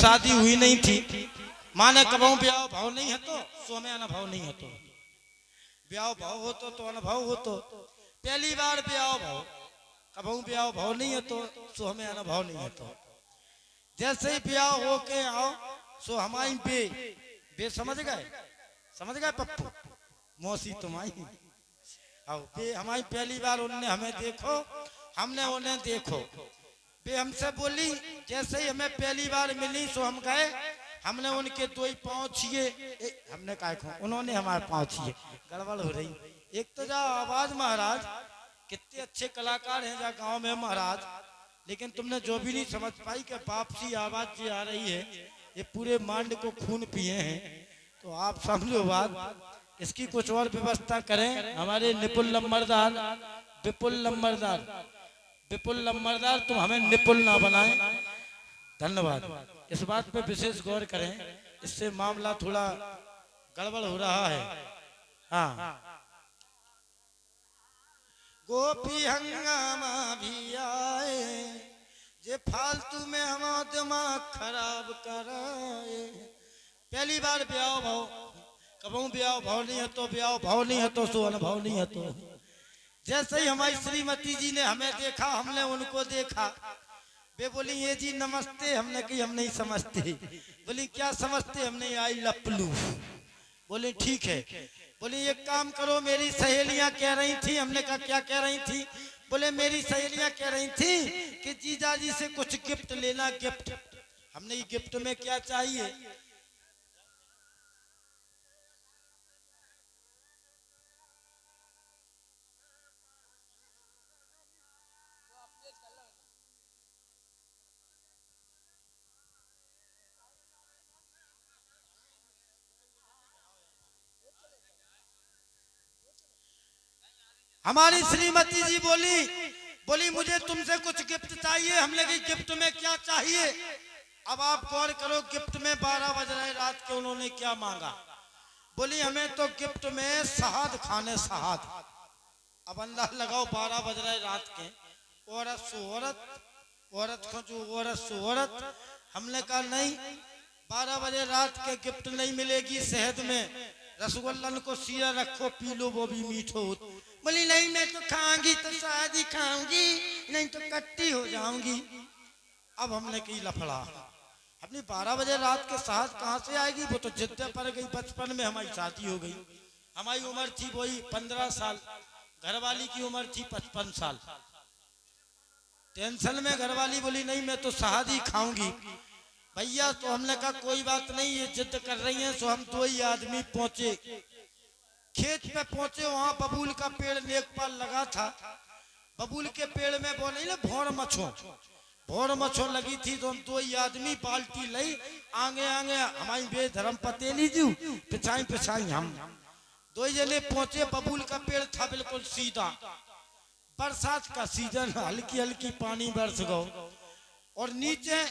शादी हुई नहीं थी, माने कबहू ब्याह भाव नहीं है तो सो हमें अनुभव नहीं है, तो ब्याह भाव हो तो अनुभव हो, तो पहली बार ब्याह भाव कबहू ब्याह भाव नहीं है तो सो हमें अनुभव नहीं है, तो जैसे ही ब्याह हो के आओ सो हमारी बे समझ गए पप्पू मौसी तुम्हारी आओ बे हमारी पहली बार उनने हमें देखो, हमने उन्हें देखो, बे हमसे बोली जैसे ही हमें पहली बार मिली सो हम गए, हमने उनके दो ही पाँव छिए, हमने कहा खो उन्होंने हमारे पाँव छिए, गड़बड़ हो रही। एक तो जा आवाज महाराज कितने अच्छे कलाकार हैं जा गांव में महाराज, लेकिन तुमने जो भी नहीं समझ पाई कि बाप सी आवाज जी आ रही है, ये पूरे मांड को खून पिए हैं, तो आप समझो बात, इसकी कुछ और व्यवस्था करें। हमारे विपुल लंबरदार तुम हमें निपुल ना बनाए, धन्यवाद। इस बात पे विशेष गौर करें, इससे मामला थोड़ा गड़बड़ हो रहा है। हाँ, गोपी हंगामा भी आए जे फालतू में हमारा दिमाग खराब कराए। पहली बार ब्याह भाव कबहू ब्याह भाव नहीं है तो ब्याह भाव नहीं है तो सो अनुभव नहीं है, तो जैसे ही हमारी श्रीमती जी ने हमें देखा हमने उनको देखा, वे बोली ये जी नमस्ते, हमने कही हम नहीं समझते, बोली क्या समझते, हमने आई लपलू, बोले ठीक है, बोली एक काम करो मेरी सहेलियां कह रही थी, हमने कहा क्या कह रही थी, बोले मेरी सहेलियां कह रही थी कि जीजा जी से कुछ गिफ्ट लेना, गिफ्ट, हमने ये गिफ्ट में क्या चाहिए, हमारी श्रीमती जी बोली मुझे तुमसे कुछ गिफ्ट चाहिए, हमने कही गिफ्ट में क्या चाहिए। अब आप गौर करो गिफ्ट में 12 बज रहे रात के उन्होंने क्या मांगा, बोली हमें तो गिफ्ट में शहाद खाने, शहाद। अब अंदाज लगाओ 12 बज रहे रात के, औरत को जो औरत, हमने कहा नहीं 12 बजे रात के गिफ्ट नहीं मिलेगी, शहद में रसगुल्लन को सीरा रखो पी लो वो भी मीठो। बोली नहीं मैं तो खाऊंगी तो शायद ही खाऊंगी, नहीं तो कट्टी हो जाऊंगी। अब हमने की लफड़ा, अपनी 12 बजे रात के साथ कहां से आएगी, वो तो जिद्द पर गई, बचपन में हमारी शादी हो गई, हमारी उम्र थी वही 15 साल, घरवाली की उम्र थी 55 साल। टेंशन में घरवाली बोली नहीं मैं तो शादी खाऊंगी भैया, तो हमने कहा कोई बात नहीं ये जिद कर रही हैं, सो हम दो ही आदमी पहुंचे, खेत पे पहुंचे, वहां बबूल का पेड़ नेकपाल लगा था, बबूल के पेड़ में वो नहीं ना भौर मछो लगी थी, तो हम दो ही आदमी बाल्टी लाई, आगे हमारी बेधर्म पतेली जी पिछाई हम दो ही जने पहुंचे, बबूल का पेड़ था बिल्कुल सीधा, बरसात का सीजन, हल्की हल्की पानी बरस गो, और नीचे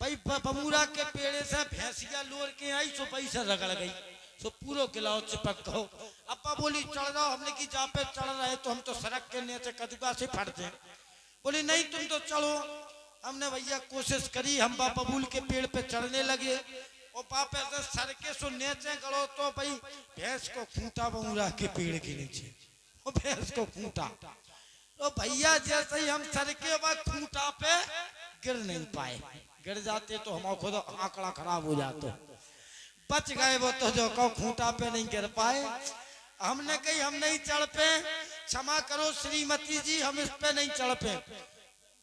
भाई बबूरा के पेड़े से भैंसिया लोर के आई, सो पैसा रगड़ गई, सो पूरा गिलाव चिपक गो। अब्बा बोली चढ़ जाओ, हमने की जहाँ पे चढ़ रहे तो हम तो सड़क के नीचे कदुका से फटते, बोली नहीं तुम तो चढ़ो, हमने भैया कोशिश करी, हम बबूल के पेड़ पे चढ़ने लगे, और पापे से सड़के सो नीचे गड़ो तो भाई भैंस को खूंटा बबूरा के पेड़ के नीचे, वो भैंस को खूंटा, तो भैया जैसे ही हम सड़के बाद खूंटा पे गिर नहीं पाए, गिर जाते तो हमारा खुद आंकड़ा खराब हो जाता, बच गए वो तो जो कहो खूंटा पे नहीं गिर पाए। हमने कही हम नहीं चढ़ पे, क्षमा करो श्रीमती जी हम इस पे नहीं चढ़ पे।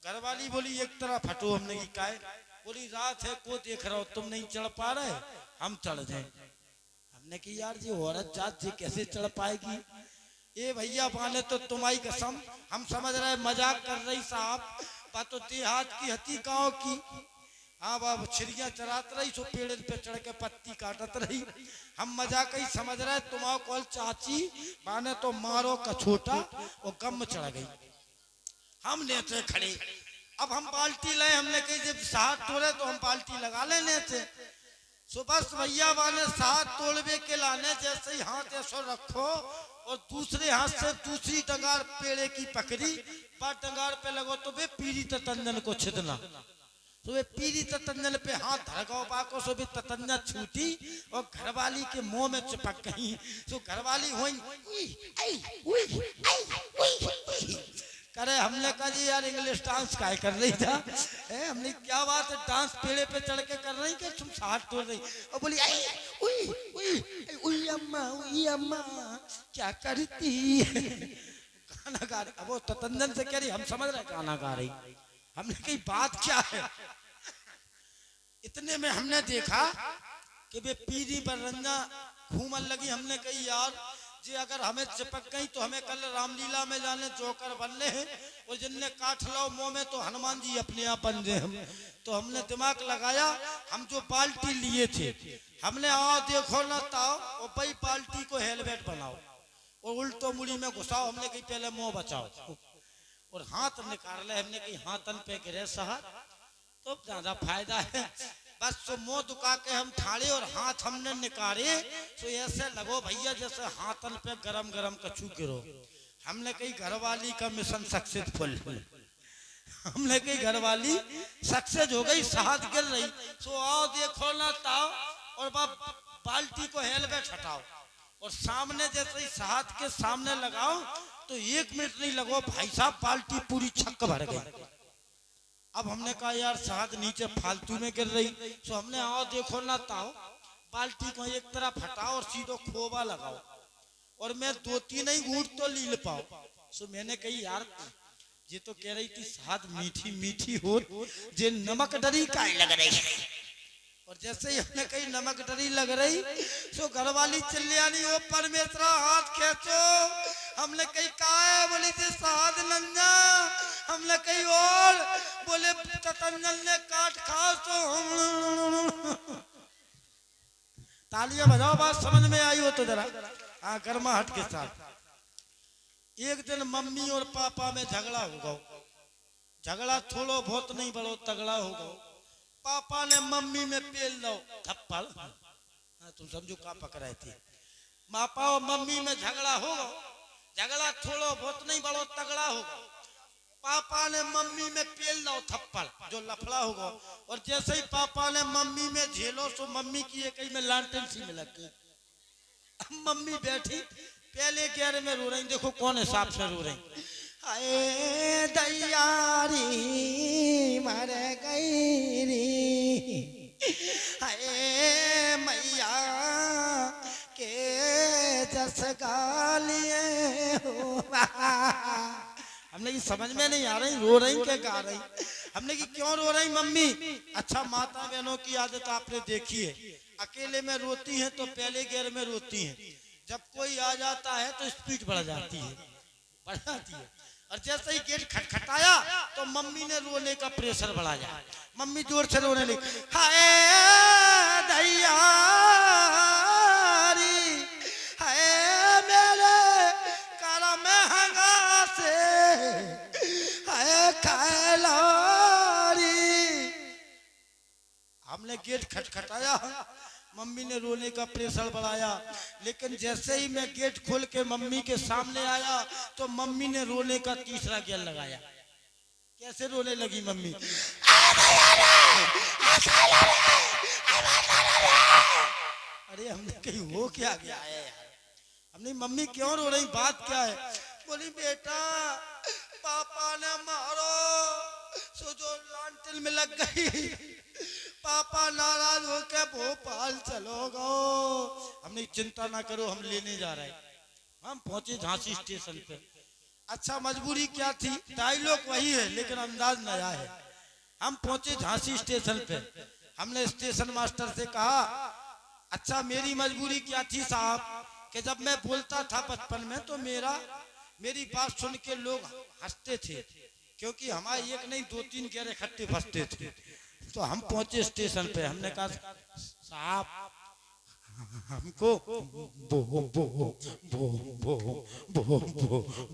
घरवाली बोली एक तरफ हटो, हमने की काहे, बोली रात है को देख रहा हो तुम नहीं चढ़ पा रहे हम चढ़ जाए, हमने की यार जी औरत जात जी कैसे चढ़ पाएगी, ये भैया बाने तो तुम्हारी कसम, हम समझ रहे मजाक कर रही साहब, बात तो देहात की हती गाँव की, हाँ बाबा छिड़िया चरात रही, सो पेड़ पे चढ़ के पत्ती काटत रही, हम मजाक ही समझ रहे, तुम्हारा कॉल चाची माने तो मारो का छोटा, वो गम चढ़ गई, हम नीचे खड़े, अब हम बाल्टी लाए, हमने कही जब साथ तोड़े तो हम बाल्टी लगा ले नीचे, सो बस भैया वाले साथ तोड़वे के लाने, जैसे ही हाथ ऐसो रखो और दूसरे हाथ से दूसरी डंगार पेड़े की पकड़ी, पर डंगार पे लगो तो वे पीड़ी तंजन को छिदना, तो वे पीरी ततंजन पे हाथ धरगाओ पाको सो भी ततंजा छूटी और घरवाली के मुंह में चिपक गई। तो घरवाली हुई करे। हमने कहा जी यार इंग्लिश डांस काय कर रही था। हमने क्या बात है, डांस पेड़े पे चढ़ के कर रही कि तुम हाथ तोड़ रही। और बोली आई उई अम्मा क्या करती गाना गा रही। अब वो ततंजन से कह रही हम समझ रहे गाना गा रही। हमने कही बात क्या है। इतने में हमने देखा कि वे पीरी पर रंजा घूमन लगी। हमने कही यार जी अगर हमें चिपक गई तो हमें कल रामलीला में जाने जोकर बनने हैं और जिनने काट लो मुंह में तो हनुमान जी अपने आप बन गए हम। तो हमने दिमाग लगाया, हम जो बाल्टी लिए थे हमने आओ देखो ना ताओ और भाई बाल्टी को हेलमेट बनाओ और उल्टो मुड़ी में घुसाओ। हमने कही पहले मुंह बचाओ और हाथ निकाल ले। हमने कही हाथन पे गिरे साहब तो ज्यादा फायदा है। बस तो मुंह दुका के हम ठाड़े और हाथ हमने निकाले तो ऐसे लगो भैया जैसे हाथन पे गरम गरम कछू गिरो। हमने कही घरवाली का मिशन सक्सेसफुल। हमने कही घरवाली सक्सेस हो गई, शहद गिर रही। तो आओ देखो ना ताओ और बाल्टी को हेलमेट हटाओ और सामने जैसे ही शहद के सामने लगाओ तो 1 मिनट नहीं लगो भाई साहब बाल्टी पूरी छक भर गई। अब हमने कहा यार शहद नीचे फालतू में गिर रही। तो हमने आओ देखो ना ताओ बाल्टी को एक तरफ हटाओ और सीधो खोबा लगाओ और मैं 2-3 ही घूंट तो लील पाओ। तो मैंने कही यार ये तो कह रही थी शहद मीठी मीठी हो जे नमक डरी काहे लग रही है। और जैसे ही हमने कही नमक डरी लग रही तो घरवाली चिल्लानी ओ परमेश्वरा हाथ खींचो। हमने कही काहे, बोली थी शहद नंजा। हमने कही और बोले ततंजल ने काट खाओ। तो तालियां बजाओ, बात समझ में आई हो तो जरा। हाँ गर्माहट के साथ। एक दिन मम्मी और पापा में झगड़ा हो गया। झगड़ा थोड़ो बहुत नहीं बड़ो तगड़ा हो गया। पापा ने मम्मी में पेल दो थप्पड़। तुम समझो का पकड़ाए थे। पापा और मम्मी में झगड़ा हो गया। झगड़ा थोड़ो बहुत नहीं बड़ो तगड़ा हो गया। पापा ने मम्मी में पेल दो थप्पड़ जो लफड़ा हो गया। और जैसे ही पापा ने मम्मी में झेलो तो मम्मी की एक ही में लालटेन सी में लग गई। मम्मी बैठी पहले गैर में रो रही। देखो कौन हिसाब से रो रही। हाय दैयारी मर गई री, हाय मैया के जस गालिए हो। हमने की समझ में नहीं आ रही रो रही क्या गा रही। हमने की क्यों रो रही मम्मी। अच्छा माता बहनों की आदत आपने देखी है, अकेले में रोती हैं तो पहले गैर में रोती हैं, जब कोई आ जाता है तो स्पीड बढ़ जाती है, बढ़ जाती है। और जैसे ही गेट खटखटाया तो मम्मी ने रोने का प्रेशर बढ़ाया। मम्मी जोर से रोने लगी। हाय दैयारी हाय मेरे करम हंगा से हाय खैलारी। हमने गेट खटखटाया, मम्मी ने रोने का प्रेशर बढ़ाया। लेकिन जैसे ही मैं गेट खोल के मम्मी के सामने आया तो मम्मी ने रोने का तीसरा गेयर लगाया। कैसे रोने लगी मम्मी। अरे हमने कहीं हो क्या गया है यार। हमने मम्मी क्यों रो रही, बात क्या है। बोली बेटा पापा ने मारो सो जो लांटिल में लग गई। पापा नाराज होकर भोपाल चलो गो। हमने चिंता ना करो हम लेने जा रहे हैं। हम पहुंचे झांसी स्टेशन पे। अच्छा मजबूरी क्या थी, डायलॉग वही है लेकिन अंदाज नया है। हम पहुंचे झांसी स्टेशन पे। हमने स्टेशन मास्टर से कहा अच्छा मेरी मजबूरी क्या थी साहब कि जब मैं बोलता था बचपन में तो मेरी बात सुन के लोग हंसते थे क्योंकि हमारे एक नहीं 2-3 गहरे इकट्ठे फंसते थे। तो हम पहुंचे स्टेशन पे। हमने कहा साहब हमको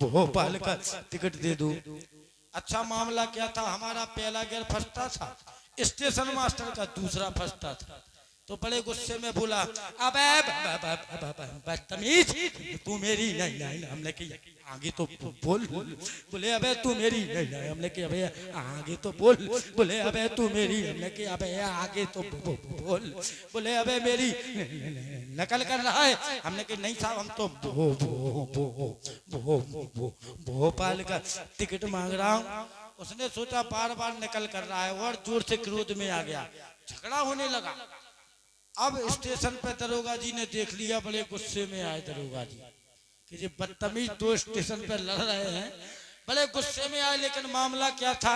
भोपाल का टिकट दे दो। अच्छा मामला क्या था, हमारा पहला गेयर फंसता था, स्टेशन मास्टर का दूसरा फंसता था। तो बड़े गुस्से में बोला, अबे बदतमीज, तू मेरी नहीं नहीं, हमने की आगे तो बोल। बोले अबे तू मेरी नहीं नहीं, हमने की अबे आगे तो बोल। बोले अबे तू मेरी, हमने की अबे आगे तो बोल। बोले अबे मेरी नकल कर रहा है, हमने की नहीं साहब, हम तो भोपाल का टिकट मांग रहा हूँ। उसने सोचा बार बार नकल कर रहा है और जोर से क्रोध में आ गया, झगड़ा होने लगा। अब स्टेशन पे दरोगा जी ने देख लिया, बड़े गुस्से में आए दरोगा जी कि ये बदतमीज दो स्टेशन पे लड़ रहे हैं, बड़े गुस्से में आए। लेकिन मामला क्या था,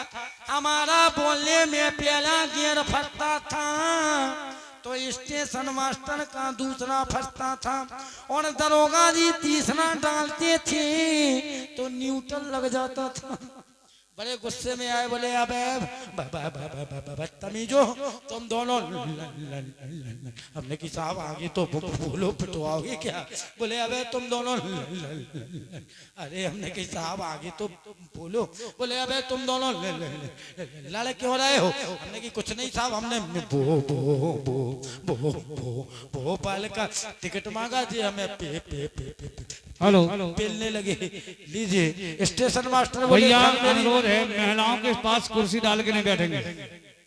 हमारा बोलने में पहला गियर फटता था तो स्टेशन मास्टर का दूसरा फंसता था, और दरोगा जी तीसरा डालते थे तो न्यूट्रल लग जाता था। बड़े गुस्से में आए, बोले अबे बदतमीजो, तुम दोनों। हमने की साहब आगे तो बोलो, पिटवाओगे क्या? बोले अबे तुम दोनों। अरे हमने की साहब आगे तो बोलो। बोले अबे तुम दोनों लड़ क्यों रहे हो? हमने की कुछ नहीं साहब, हमने भोपाल का टिकट मांगा जी, हमें हेलो पेलने लगे। लीजिए स्टेशन मास्टर। भैया अनुरोध है, महिलाओं के पास कुर्सी डाल के नहीं बैठेंगे।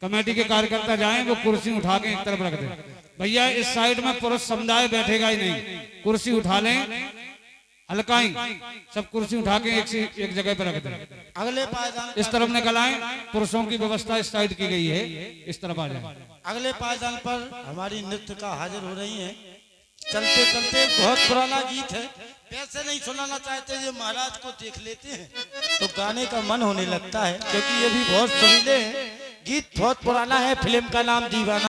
कमेटी के कार्यकर्ता जाएं, वो कुर्सी उठा के एक तरफ रख दें। भैया इस साइड में पुरुष समुदाय बैठेगा ही नहीं, कुर्सी उठा लें, हल्काई सब कुर्सी उठा के एक जगह पर रख दें। अगले पायदान इस तरफ निकल आए, पुरुषों की व्यवस्था इस साइड की गई है, इस तरफ आ जाए। अगले पायदान पर हमारी नृत्य का हाजिर हो रही हैं। चलते चलते बहुत पुराना गीत है, वैसे नहीं सुनाना चाहते, ये महाराज को देख लेते हैं तो गाने का मन होने लगता है, क्योंकि ये भी बहुत सुरीले हैं। गीत बहुत पुराना है, फिल्म का नाम दीवाना।